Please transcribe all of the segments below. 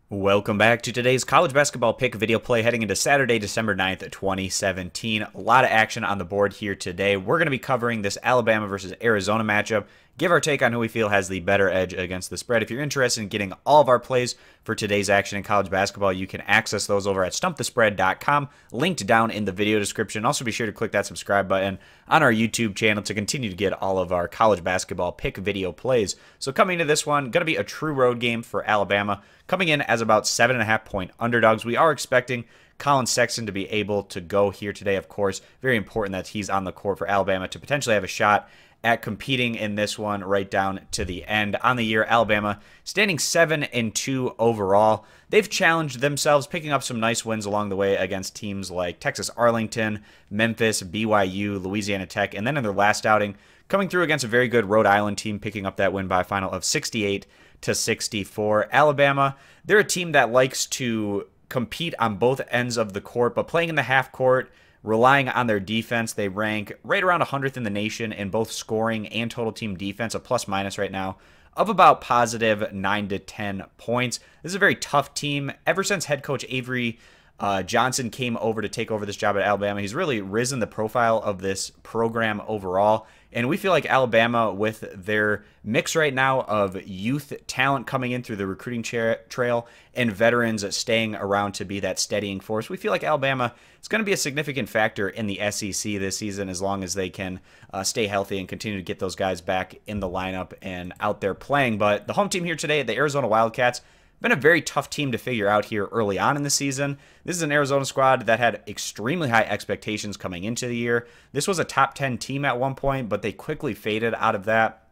Welcome back to today's college basketball pick video play heading into Saturday, December 9th, 2017. A lot of action on the board here today. We're going to be covering this Alabama versus Arizona matchup, give our take on who we feel has the better edge against the spread. If you're interested in getting all of our plays for today's action in college basketball, you can access those over at stumpthespread.com, linked down in the video description. Also be sure to click that subscribe button on our YouTube channel to continue to get all of our college basketball pick video plays. So coming to this one, going to be a true road game for Alabama, coming in as about 7.5-point underdogs. We are expecting Colin Sexton to be able to go here today, of course. Very important that he's on the court for Alabama to potentially have a shot at competing in this one right down to the end. On the year, Alabama standing 7-2 overall. They've challenged themselves, picking up some nice wins along the way against teams like Texas Arlington, Memphis, BYU, Louisiana Tech, and then in their last outing, coming through against a very good Rhode Island team, picking up that win by a final of 68-64. Alabama, they're a team that likes to compete on both ends of the court, but playing in the half court, relying on their defense. They rank right around 100th in the nation in both scoring and total team defense, a plus-minus right now of about positive 9 to 10 points. This is a very tough team. Ever since head coach Avery Johnson came over to take over this job at Alabama, he's really risen the profile of this program overall. And we feel like Alabama, with their mix right now of youth talent coming in through the recruiting trail and veterans staying around to be that steadying force, we feel like Alabama is going to be a significant factor in the SEC this season as long as they can stay healthy and continue to get those guys back in the lineup and out there playing. But the home team here today, the Arizona Wildcats, been a very tough team to figure out here early on in the season. This is an Arizona squad that had extremely high expectations coming into the year. This was a top 10 team at one point, but they quickly faded out of that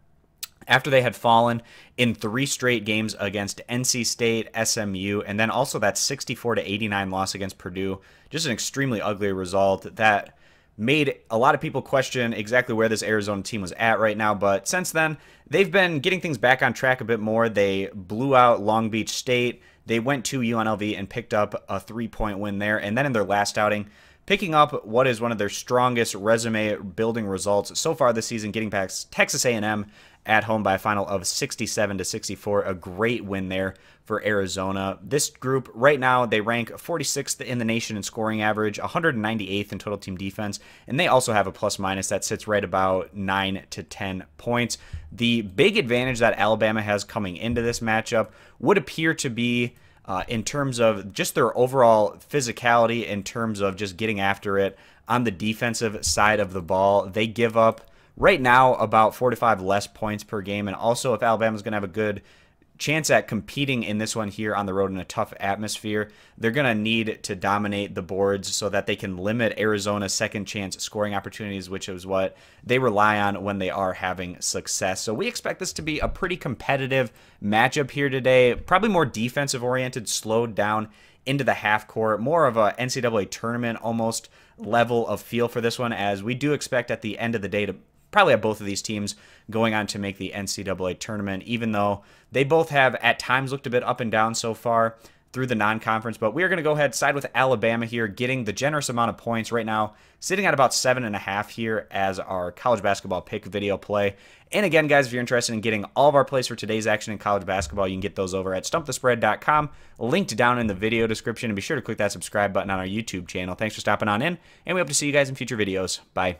after they had fallen in 3 straight games against NC State, SMU, and then also that 64-89 loss against Purdue. Just an extremely ugly result that made a lot of people question exactly where this Arizona team was at right now. But since then, they've been getting things back on track a bit more. They blew out Long Beach State. They went to UNLV and picked up a 3-point win there. And then in their last outing, picking up what is one of their strongest resume-building results so far this season, getting past Texas A&M at home by a final of 67-64. A great win there for Arizona. This group right now, they rank 46th in the nation in scoring average, 198th in total team defense, and they also have a plus-minus that sits right about 9 to 10 points. The big advantage that Alabama has coming into this matchup would appear to be in terms of just their overall physicality, in terms of just getting after it on the defensive side of the ball. They give up right now about 4 to 5 less points per game. And also, if Alabama's going to have a good chance at competing in this one here on the road in a tough atmosphere, they're going to need to dominate the boards so that they can limit Arizona's second chance scoring opportunities, which is what they rely on when they are having success. So we expect this to be a pretty competitive matchup here today, probably more defensive oriented, slowed down into the half court, more of a NCAA tournament almost level of feel for this one, as we do expect at the end of the day to probably have both of these teams going on to make the NCAA tournament, even though they both have at times looked a bit up and down so far through the non-conference. But we are going to go ahead side with Alabama here, getting the generous amount of points right now, sitting at about 7.5 here as our college basketball pick video play. And again, guys, if you're interested in getting all of our plays for today's action in college basketball, you can get those over at stumpthespread.com, linked down in the video description. And be sure to click that subscribe button on our YouTube channel. Thanks for stopping on in, and we hope to see you guys in future videos. Bye.